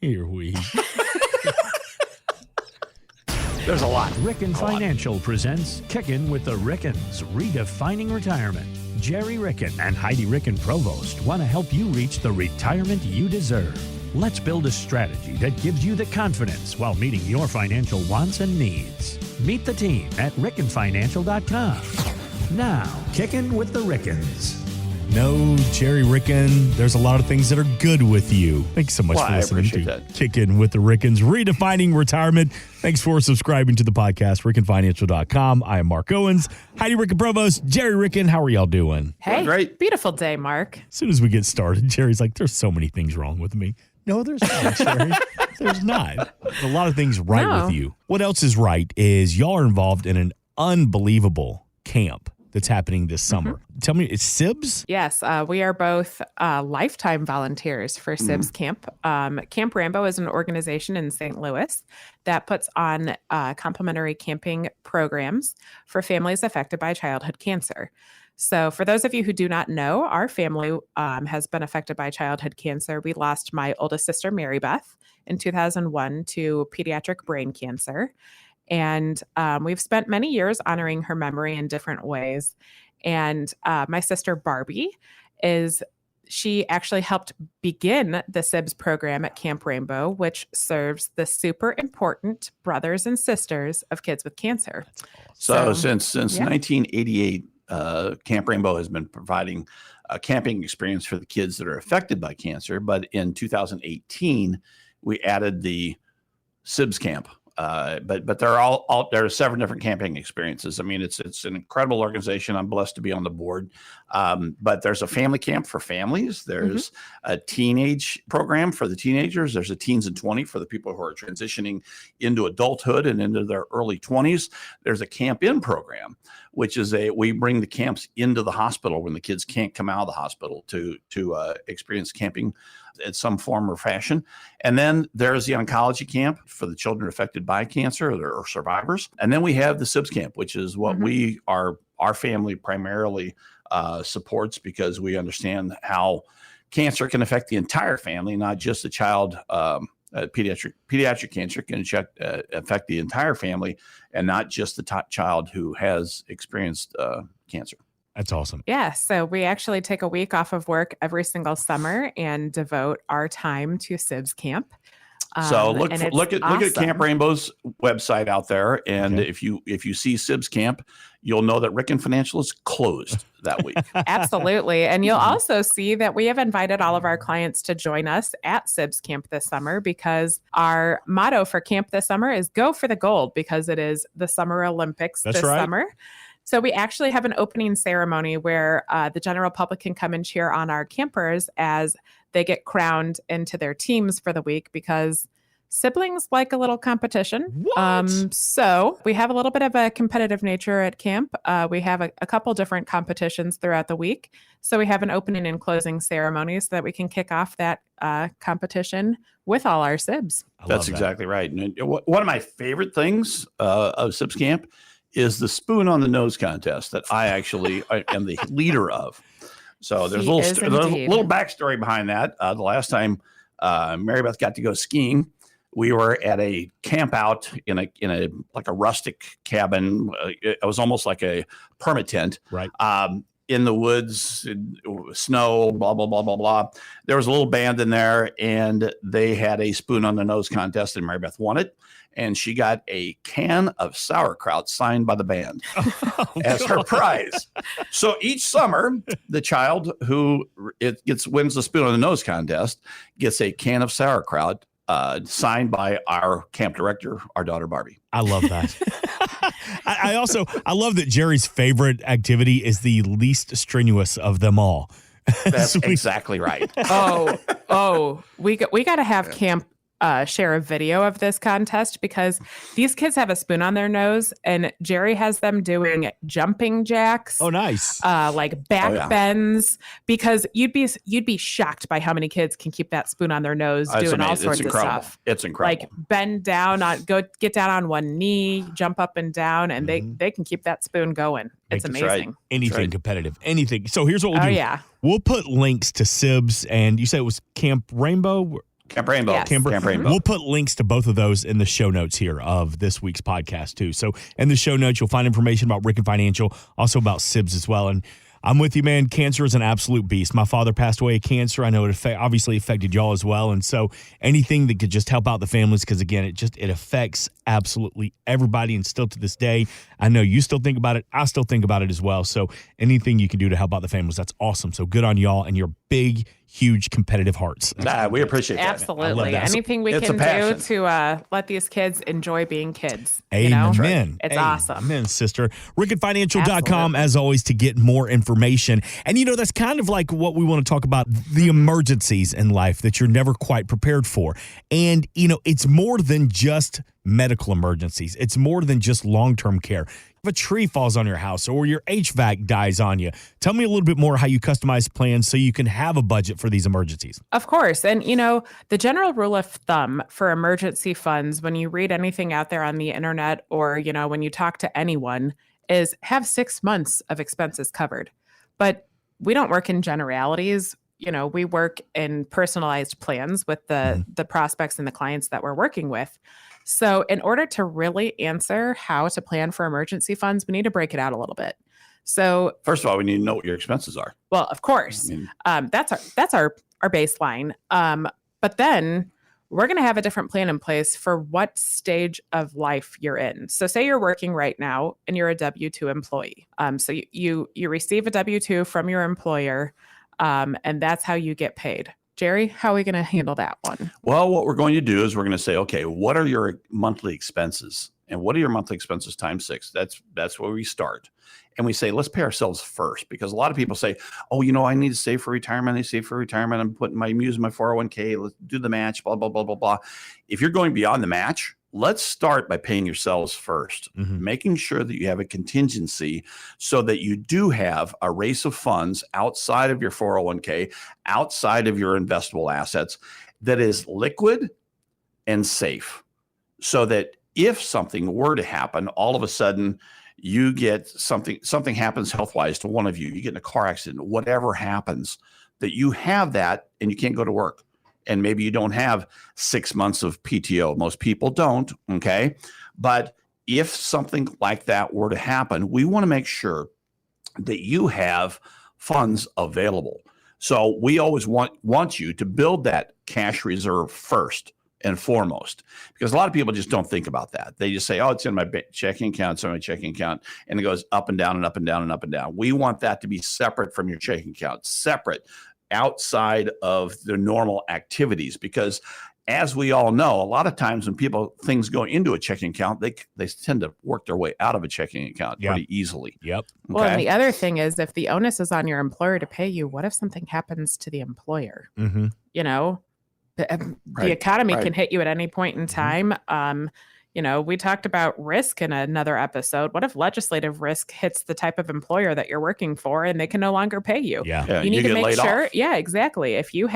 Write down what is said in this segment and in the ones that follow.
Here we. There's a lot. Ricken Financial presents Kickin' with the Rickens, Redefining Retirement. Jerry Ricken and Heidi Ricken Provost want to help you reach the retirement you deserve. Let's build a strategy that gives you the confidence while meeting your financial wants and needs. Meet the team at rickenfinancial.com. Now, Kickin' with the Rickens. No, Jerry Ricken, there's a lot of things that are good with you. Thanks so much for listening to Kickin' with the Rickens, Redefining Retirement. Thanks for subscribing to the podcast, rickenfinancial.com. I am Mark Owens, Heidi Ricken Provost, Jerry Ricken. How are y'all doing? Hey, great. Beautiful day, Mark. As soon as we get started, Jerry's like, there's so many things wrong with me. No, there's not, Jerry. There's not. There's a lot of things right with you. What else is right is y'all are involved in an unbelievable camp that's happening this summer. Mm-hmm. Tell me, it's SIBS? Yes, we are both lifetime volunteers for SIBS Camp. Camp Rainbow is an organization in St. Louis that puts on complimentary camping programs for families affected by childhood cancer. So for those of you who do not know, our family has been affected by childhood cancer. We lost my oldest sister, Mary Beth, in 2001 to pediatric brain cancer. And we've spent many years honoring her memory in different ways. And my sister Barbie she actually helped begin the SIBS program at Camp Rainbow, which serves the super important brothers and sisters of kids with cancer. So since 1988, Camp Rainbow has been providing a camping experience for the kids that are affected by cancer. But in 2018, we added the SIBS Camp. But there are several different camping experiences. I mean, it's an incredible organization. I'm blessed to be on the board. But there's a family camp for families. There's a teenage program for the teenagers. There's a teens and 20 for the people who are transitioning into adulthood and into their early 20s. There's a camp in program, which is we bring the camps into the hospital when the kids can't come out of the hospital to experience camping in some form or fashion. And then there's the oncology camp for the children affected by cancer or survivors. And then we have the SIBS camp, which is what our family primarily supports, because we understand how cancer can affect the entire family, not just the child. Pediatric cancer can affect the entire family and not just the child who has experienced cancer. That's awesome. Yeah. So we actually take a week off of work every single summer and devote our time to SIBS Camp. So look at Camp Rainbow's website out there, and if you see SIBS Camp, you'll know that Ricken Financial is closed that week. Absolutely, and you'll also see that we have invited all of our clients to join us at SIBS Camp this summer, because our motto for camp this summer is "Go for the gold," because it is the Summer Olympics this summer. So we actually have an opening ceremony where the general public can come and cheer on our campers as they get crowned into their teams for the week, because siblings like a little competition. So we have a little bit of a competitive nature at camp. We have a couple different competitions throughout the week. So we have an opening and closing ceremony so that we can kick off that competition with all our SIBs. That's exactly right. And one of my favorite things of SIBS Camp is the spoon on the nose contest that I actually am the leader of. So there's a little backstory behind that. The last time Mary Beth got to go skiing, we were at a camp out in a like a rustic cabin. It was almost like a permit tent, right? In the woods, snow, blah blah blah blah blah. There was a little band in there, and they had a spoon on the nose contest, and Mary Beth won it. And she got a can of sauerkraut signed by the band as her prize. So each summer, the child who wins the spoon on the nose contest gets a can of sauerkraut signed by our camp director, our daughter Barbie. I love that. I love that Jerry's favorite activity is the least strenuous of them all. That's exactly right. We got to have camp share a video of this contest, because these kids have a spoon on their nose and Jerry has them doing jumping jacks. Oh, nice. Like back bends, because you'd be shocked by how many kids can keep that spoon on their nose doing all sorts of stuff. It's incredible. Like bend down, get down on one knee, jump up and down, and they can keep that spoon going. It's amazing. Right. Anything competitive, anything. So here's what we'll do. Yeah. We'll put links to SIBS, and you said it was Camp Rainbow? Camp Rainbow. Yes. Camp Rainbow. We'll put links to both of those in the show notes here of this week's podcast too. So in the show notes, you'll find information about Ricken Financial, also about SIBS as well. And I'm with you, man. Cancer is an absolute beast. My father passed away of cancer. I know it obviously affected y'all as well. And so anything that could just help out the families, because again, it affects absolutely everybody. And still to this day, I know you still think about it. I still think about it as well. So anything you can do to help out the families, that's awesome. So good on y'all and your big, huge competitive hearts. We appreciate that. Absolutely. Anything we can do to let these kids enjoy being kids. Amen. You know? It's awesome. Amen, sister. RickenFinancial.com, as always, to get more information. And, that's kind of like what we want to talk about, the emergencies in life that you're never quite prepared for. And, it's more than just medical emergencies. It's more than just long-term care. If a tree falls on your house or your HVAC dies on you, tell me a little bit more how you customize plans so you can have a budget for these emergencies. Of course. And, the general rule of thumb for emergency funds, when you read anything out there on the internet or, when you talk to anyone, is have 6 months of expenses covered. But we don't work in generalities. We work in personalized plans with the prospects and the clients that we're working with. So in order to really answer how to plan for emergency funds, we need to break it out a little bit. So first of all, we need to know what your expenses are. Well, of course, that's our baseline. But then we're going to have a different plan in place for what stage of life you're in. So say you're working right now and you're a W-2 employee. So you receive a W-2 from your employer, and that's how you get paid. Jerry, how are we going to handle that one? Well, what we're going to do is we're going to say, okay, what are your monthly expenses? And what are your monthly expenses times 6? That's where we start. And we say, let's pay ourselves first, because a lot of people say, oh, I need to save for retirement. I save for retirement. I'm using my 401k. Let's do the match, blah, blah, blah, blah, blah. If you're going beyond the match, let's start by paying yourselves first, making sure that you have a contingency so that you do have a race of funds outside of your 401k, outside of your investable assets that is liquid and safe, so that if something were to happen, all of a sudden you get something happens health-wise to one of you, you get in a car accident, whatever happens, that you have that and you can't go to work. And maybe you don't have 6 months of PTO. Most people don't, okay? But if something like that were to happen, we want to make sure that you have funds available. So we always want you to build that cash reserve first and foremost, because a lot of people just don't think about that. They just say, oh, it's in my checking account, it's in my checking account, and it goes up and down and up and down and up and down. We want that to be separate from your checking account, separate, outside of the normal activities, because as we all know, a lot of times when things go into a checking account, they tend to work their way out of a checking account pretty easily. Yep. Okay? Well, and the other thing is, if the onus is on your employer to pay you, what if something happens to the employer? The economy can hit you at any point in time. We talked about risk in another episode. What if legislative risk hits the type of employer that you're working for and they can no longer pay you? Yeah. You need to make sure. Off. Yeah, exactly. If you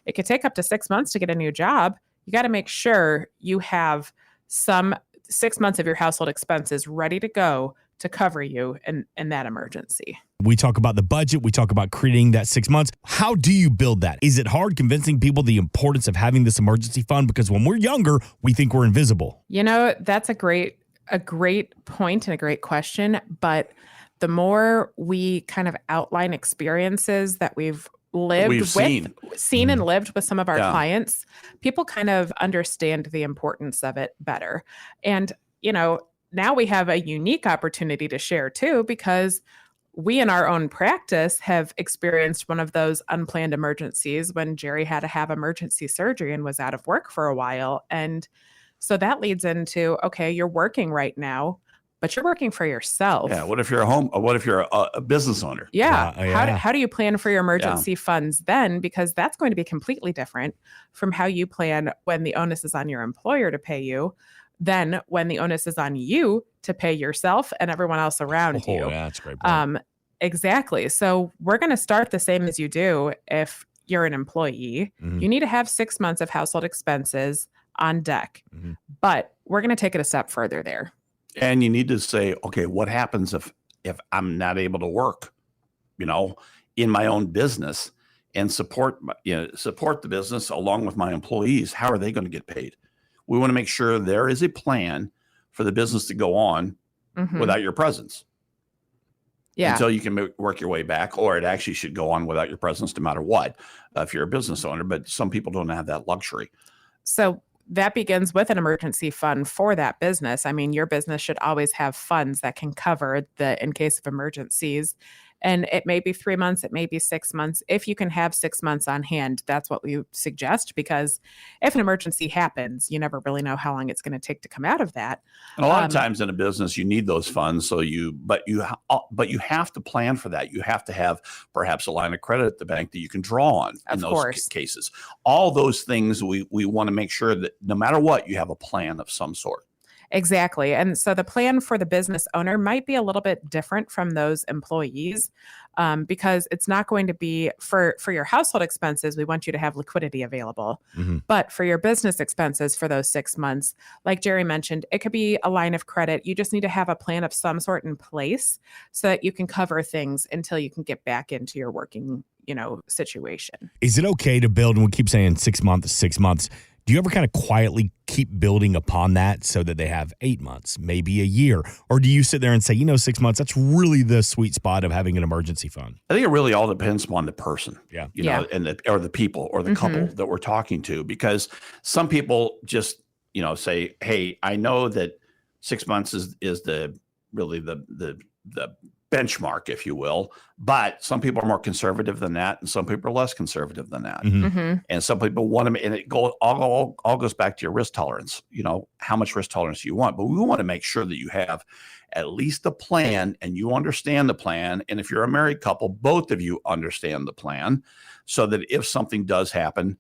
it could take up to 6 months to get a new job. You got to make sure you have some 6 months of your household expenses ready to go to cover you in that emergency. We talk about the budget. We talk about creating that 6 months. How do you build that? Is it hard convincing people the importance of having this emergency fund? Because when we're younger, we think we're invisible. That's a great point and a great question. But the more we kind of outline experiences that we've seen and lived with some of our clients, people kind of understand the importance of it better. And, now we have a unique opportunity to share too, because we in our own practice have experienced one of those unplanned emergencies when Jerry had to have emergency surgery and was out of work for a while. And so that leads into, okay, you're working right now, but you're working for yourself. Yeah. What if you're what if you're a business owner? Yeah. How do you plan for your emergency funds then? Because that's going to be completely different from how you plan when the onus is on your employer to pay you, than when the onus is on you to pay yourself and everyone else around you. Yeah, that's a great point. Exactly. So we're going to start the same as you do if you're an employee. You need to have 6 months of household expenses on deck. But we're going to take it a step further there. And you need to say, okay, what happens if I'm not able to work, in my own business? and support the business along with my employees. How are they going to get paid? We want to make sure there is a plan for the business to go on without your presence. Yeah. Until you can work your way back, or it actually should go on without your presence no matter what, if you're a business owner. But some people don't have that luxury. So that begins with an emergency fund for that business. I mean, your business should always have funds that can cover in case of emergencies. And it may be 3 months, it may be 6 months. If you can have 6 months on hand, that's what we suggest, because if an emergency happens, you never really know how long it's going to take to come out of that. And a lot of times in a business, you need those funds. But you have to plan for that. You have to have perhaps a line of credit at the bank that you can draw on in those cases. All those things we want to make sure that no matter what, you have a plan of some sort. Exactly. And so the plan for the business owner might be a little bit different from those employees, because it's not going to be for your household expenses. We want you to have liquidity available. But for your business expenses for those 6 months, like Jerry mentioned, it could be a line of credit. You just need to have a plan of some sort in place so that you can cover things until you can get back into your working, situation. Is it okay to build, and we keep saying 6 months, 6 months, do you ever kind of quietly keep building upon that so that they have 8 months, maybe a year? Or do you sit there and say, 6 months, that's really the sweet spot of having an emergency fund? I think it really all depends upon the person, and or the people or the couple that we're talking to, because some people just, say, hey, I know that 6 months is the benchmark, if you will, but some people are more conservative than that, and some people are less conservative than that. And some people want to, and it all goes back to your risk tolerance. How much risk tolerance you want, but we want to make sure that you have at least a plan and you understand the plan. And if you're a married couple, both of you understand the plan, so that if something does happen,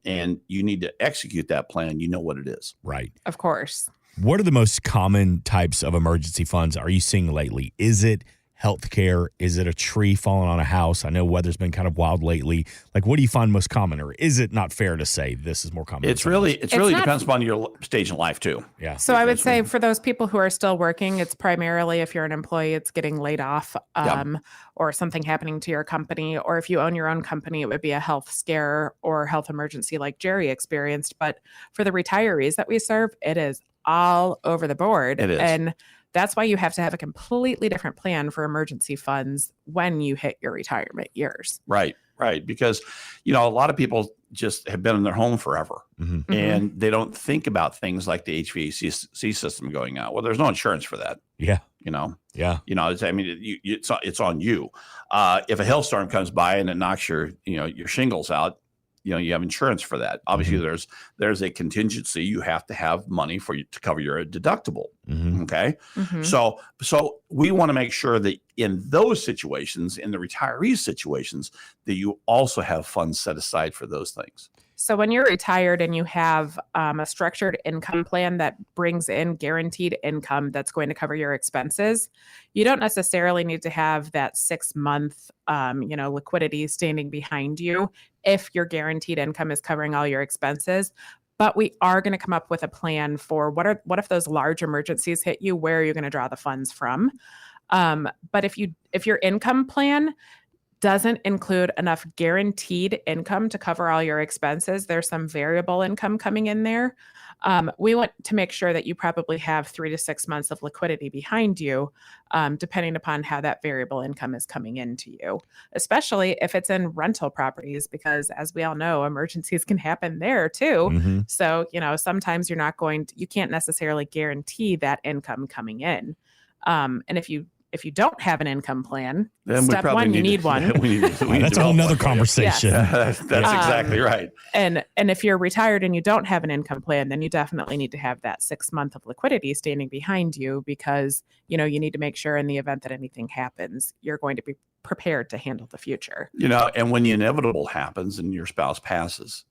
and you need to execute that plan, you know what it is. Right. Of course. What are the most common types of emergency funds are you seeing lately? Is it healthcare? Is it a tree falling on a house? I know weather's been kind of wild lately. Like, what do you find most common, or is it not fair to say this is more common? It really depends upon your stage in life too. Yeah. So I would say for those people who are still working, it's primarily, if you're an employee, it's getting laid off, or something happening to your company. Or if you own your own company, it would be a health scare or health emergency like Jerry experienced. But for the retirees that we serve, it is all over the board. It is. And that's why you have to have a completely different plan for emergency funds when you hit your retirement years. Right. Because, a lot of people just have been in their home forever and they don't think about things like the HVAC system going out. Well, there's no insurance for that. Yeah. Yeah. It's on you. If a hailstorm comes by and it knocks your shingles out, you have insurance for that. Obviously, there's a contingency. You have to have money for you to cover your deductible. Okay. So we want to make sure that in those situations, in the retiree situations, that you also have funds set aside for those things. So when you're retired and you have a structured income plan that brings in guaranteed income that's going to cover your expenses, you don't necessarily need to have that 6 month, liquidity standing behind you if your guaranteed income is covering all your expenses. But we are going to come up with a plan for what if those large emergencies hit you, where are you going to draw the funds from? But if your income plan doesn't include enough guaranteed income to cover all your expenses, there's some variable income coming in there. We want to make sure that you probably have 3 to 6 months of liquidity behind you, depending upon how that variable income is coming into you, especially if it's in rental properties, because as we all know, emergencies can happen there too. So, sometimes you can't necessarily guarantee that income coming in. And if you don't have an income plan, then step one, you need one. That's a whole nother conversation. Yes. That's exactly right. And if you're retired and you don't have an income plan, then you definitely need to have that 6 month of liquidity standing behind you, because, you need to make sure in the event that anything happens, you're going to be prepared to handle the future. And when the inevitable happens and your spouse passes,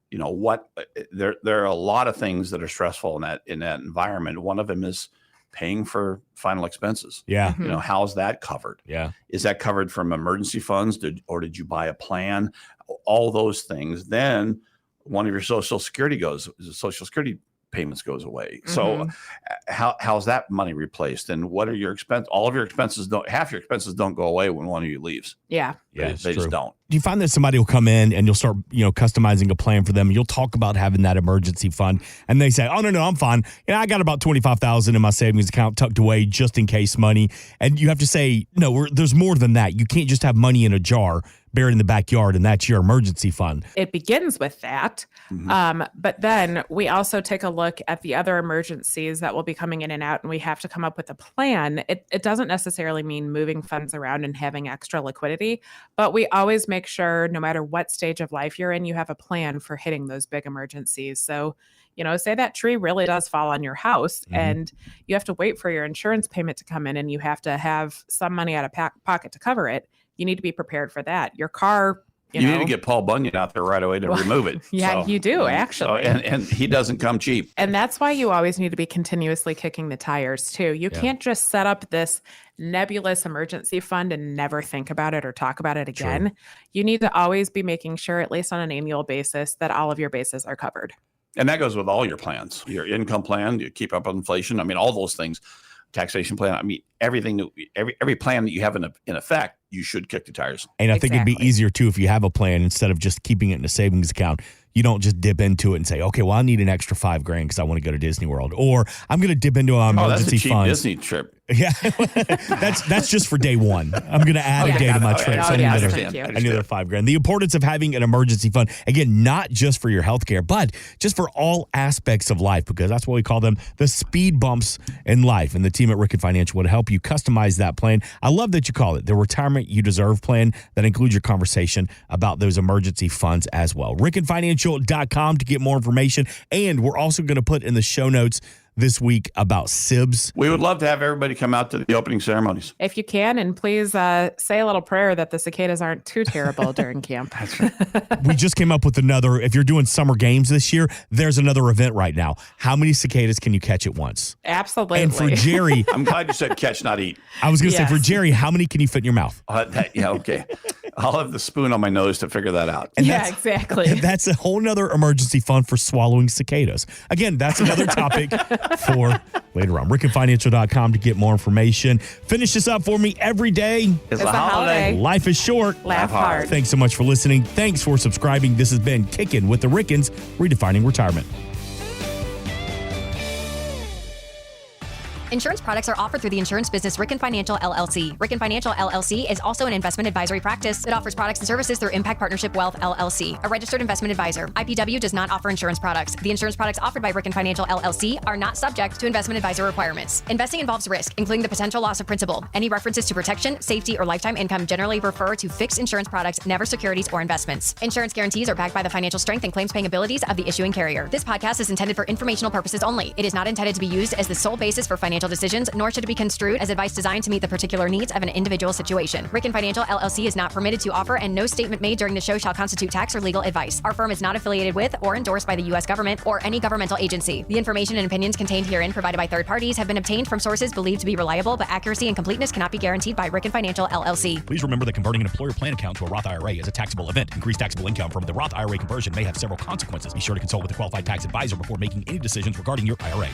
there are a lot of things that are stressful in that environment. One of them is paying for final expenses. Yeah. How's that covered? Yeah. Is that covered from emergency funds, or did you buy a plan? All those things. Then one of your Social Security payments goes away. So how's that money replaced? And what are your expenses? All of your expenses half your expenses don't go away when one of you leaves. Yeah. They just don't. Do you find that somebody will come in and you'll start, customizing a plan for them? You'll talk about having that emergency fund and they say, oh, no, I'm fine. I got about $25,000 in my savings account tucked away just in case money. And you have to say, no, there's more than that. You can't just have money in a jar buried in the backyard and that's your emergency fund. It begins with that. But then we also take a look at the other emergencies that will be coming in and out, and we have to come up with a plan. It doesn't necessarily mean moving funds around and having extra liquidity, but we always make sure no matter what stage of life you're in, you have a plan for hitting those big emergencies. So, say that tree really does fall on your house and you have to wait for your insurance payment to come in and you have to have some money out of pocket to cover it. You need to be prepared for that. Your car, you need to get Paul Bunyan out there right away to remove it. Yeah, you do actually. And he doesn't come cheap. And that's why you always need to be continuously kicking the tires too. You can't just set up this nebulous emergency fund and never think about it or talk about it again. True. You need to always be making sure, at least on an annual basis, that all of your bases are covered. And that goes with all your plans, your income plan, you keep up with inflation. I mean, all those things, taxation plan. I mean, everything, every plan that you have in effect, you should kick the tires. And I think it'd be easier too if you have a plan instead of just keeping it in a savings account. You don't just dip into it and say, okay, well, I need an extra $5,000 because I want to go to Disney World, or I'm going to dip into an emergency fund. That's a cheap Disney trip. Yeah, that's just for day one. I'm going to add a day to my trip. So I need another $5,000. The importance of having an emergency fund, again, not just for your healthcare, but just for all aspects of life, because that's what we call them, the speed bumps in life. And the team at Rickens Financial would help you customize that plan. I love that you call it the Retirement You Deserve plan. That includes your conversation about those emergency funds as well. RickenFinancial.com to get more information. And we're also going to put in the show notes this week about SIBS. We would love to have everybody come out to the opening ceremonies. If you can, and please say a little prayer that the cicadas aren't too terrible during camp. That's right. We just came up with another, if you're doing summer games this year, there's another event right now. How many cicadas can you catch at once? Absolutely. And for Jerry. I'm glad you said catch, not eat. I was going to say, for Jerry, how many can you fit in your mouth? Okay. I'll have the spoon on my nose to figure that out. And exactly. That's a whole nother emergency fund for swallowing cicadas. Again, that's another topic for later on. RickenFinancial.com to get more information. Finish this up for me. Every day is a holiday. Life is short. Laugh hard. Thanks so much for listening. Thanks for subscribing. This has been Kickin' with the Rickens, redefining retirement. Insurance products are offered through the insurance business Rickens Financial LLC. Rickens Financial LLC is also an investment advisory practice that offers products and services through Impact Partnership Wealth LLC, a registered investment advisor. IPW does not offer insurance products. The insurance products offered by Rickens Financial LLC are not subject to investment advisor requirements. Investing involves risk, including the potential loss of principal. Any references to protection, safety, or lifetime income generally refer to fixed insurance products, never securities or investments. Insurance guarantees are backed by the financial strength and claims-paying abilities of the issuing carrier. This podcast is intended for informational purposes only. It is not intended to be used as the sole basis for financial decisions, nor should it be construed as advice designed to meet the particular needs of an individual situation. Rickens Financial LLC is not permitted to offer, and no statement made during the show shall constitute tax or legal advice. Our firm is not affiliated with or endorsed by the U.S. government or any governmental agency. The information and opinions contained herein provided by third parties have been obtained from sources believed to be reliable, but accuracy and completeness cannot be guaranteed by Rickens Financial LLC. Please remember that converting an employer plan account to a Roth IRA is a taxable event. Increased taxable income from the Roth IRA conversion may have several consequences. Be sure to consult with a qualified tax advisor before making any decisions regarding your IRA.